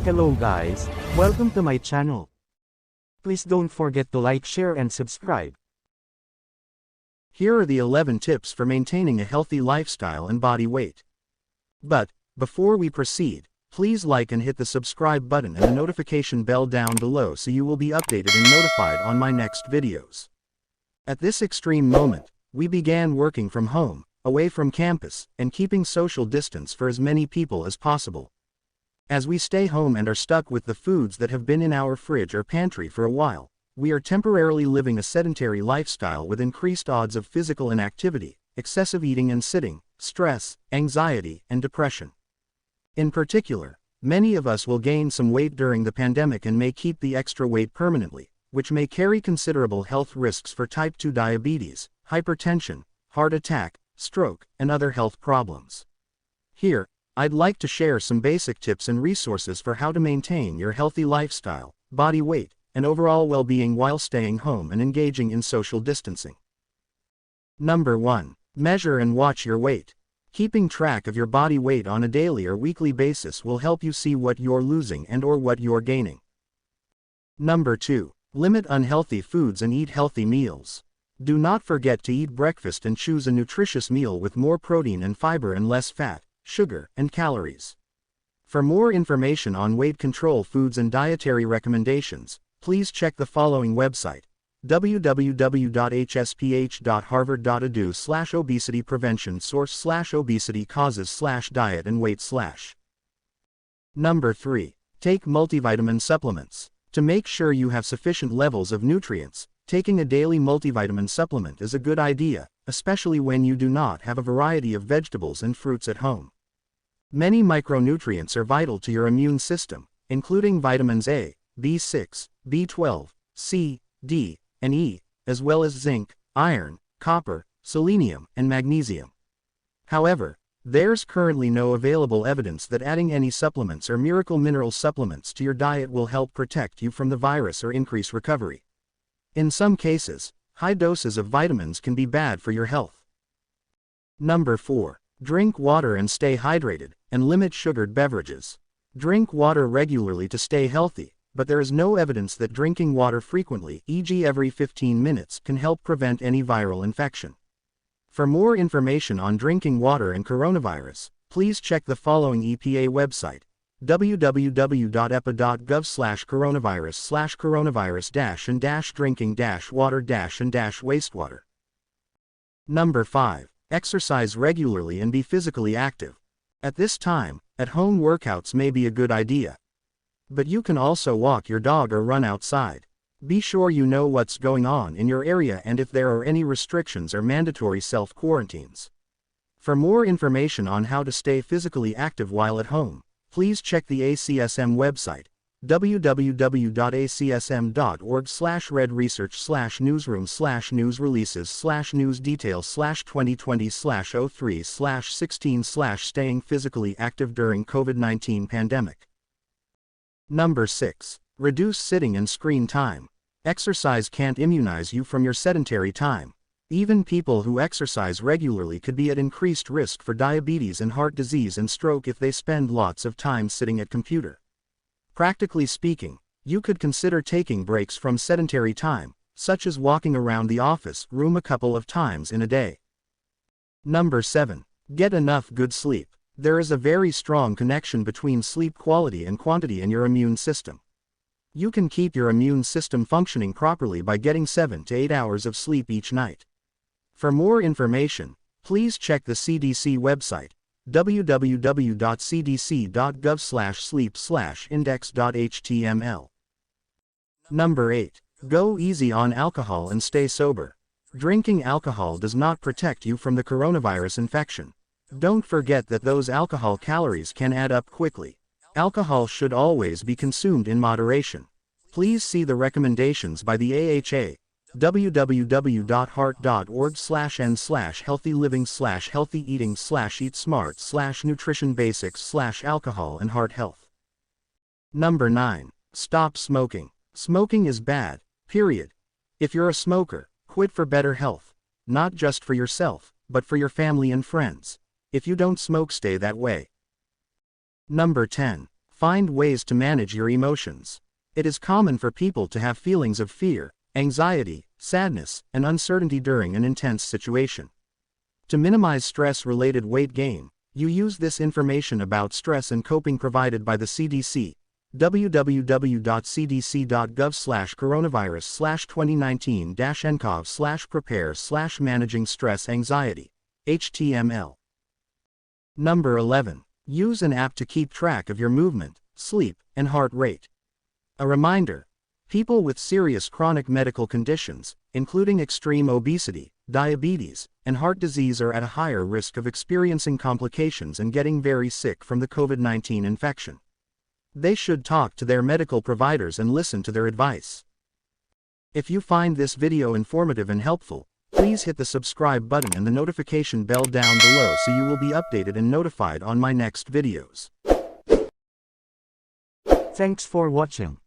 Hello guys, welcome to my channel. Please don't forget to like, share and subscribe. Here are the 11 tips for maintaining a healthy lifestyle and body weight. But, before we proceed, please like and hit the subscribe button and the notification bell down below so you will be updated and notified on my next videos. At this extreme moment, we began working from home, away from campus, and keeping social distance for as many people as possible. As we stay home and are stuck with the foods that have been in our fridge or pantry for a while, we are temporarily living a sedentary lifestyle with increased odds of physical inactivity, excessive eating and sitting, stress, anxiety, and depression. In particular, many of us will gain some weight during the pandemic and may keep the extra weight permanently, which may carry considerable health risks for type 2 diabetes, hypertension, heart attack, stroke, and other health problems. Here, I'd like to share some basic tips and resources for how to maintain your healthy lifestyle, body weight, and overall well-being while staying home and engaging in social distancing. Number 1. Measure and watch your weight. Keeping track of your body weight on a daily or weekly basis will help you see what you're losing and/or what you're gaining. Number 2. Limit unhealthy foods and eat healthy meals. Do not forget to eat breakfast and choose a nutritious meal with more protein and fiber and less fat, sugar, and calories. For more information on weight control foods and dietary recommendations, please check the following website: www.hsph.harvard.edu/obesity prevention source/obesity causes/diet and weight/. Number 3. Take multivitamin supplements. To make sure you have sufficient levels of nutrients, taking a daily multivitamin supplement is a good idea, especially when you do not have a variety of vegetables and fruits at home. Many micronutrients are vital to your immune system, including vitamins A, B6, B12, C, D, and E, as well as zinc, iron, copper, selenium, and magnesium. However, there's currently no available evidence that adding any supplements or miracle mineral supplements to your diet will help protect you from the virus or increase recovery. In some cases, high doses of vitamins can be bad for your health. Number 4. Drink water and stay hydrated, and limit sugared beverages. Drink water regularly to stay healthy, but there is no evidence that drinking water frequently, e.g. every 15 minutes, can help prevent any viral infection. For more information on drinking water and coronavirus, please check the following EPA website: www.epa.gov/coronavirus/coronavirus-and-drinking-water-and-wastewater. Number 5. Exercise regularly and be physically active. At this time, at-home workouts may be a good idea. But you can also walk your dog or run outside. Be sure you know what's going on in your area and if there are any restrictions or mandatory self-quarantines. For more information on how to stay physically active while at home, please check the ACSM website: www.acsm.org/redresearch/newsreleases/news-details/2020/03/16/staying physically active during COVID-19 pandemic. Number 6. Reduce sitting and screen time. Exercise can't immunize you from your sedentary time. Even people who exercise regularly could be at increased risk for diabetes and heart disease and stroke if they spend lots of time sitting at computer. Practically speaking, you could consider taking breaks from sedentary time, such as walking around the office room a couple of times in a day. Number 7. Get enough good sleep. There is a very strong connection between sleep quality and quantity in your immune system. You can keep your immune system functioning properly by getting 7 to 8 hours of sleep each night. For more information, please check the CDC website: www.cdc.gov/sleep/index.html. Number 8. Go easy on alcohol and stay sober. Drinking alcohol does not protect you from the coronavirus infection. Don't forget that those alcohol calories can add up quickly. Alcohol should always be consumed in moderation. Please see the recommendations by the AHA: www.heart.org/n/healthyliving/healthy-eating/eat-smart/nutrition-basics/alcohol and heart health. Number 9. Stop smoking. Smoking is bad, period. If you're a smoker, quit for better health. Not just for yourself, but for your family and friends. If you don't smoke, stay that way. Number 10. Find ways to manage your emotions. It is common for people to have feelings of fear, anxiety, sadness, and uncertainty during an intense situation. To minimize stress-related weight gain, you use this information about stress and coping provided by the CDC. www.cdc.gov/coronavirus/2019-ncov/prepare/managing stress anxiety. HTML. Number 11. Use an app to keep track of your movement, sleep, and heart rate. A reminder: people with serious chronic medical conditions, including extreme obesity, diabetes, and heart disease, are at a higher risk of experiencing complications and getting very sick from the COVID-19 infection. They should talk to their medical providers and listen to their advice. If you find this video informative and helpful, please hit the subscribe button and the notification bell down below so you will be updated and notified on my next videos. Thanks for watching.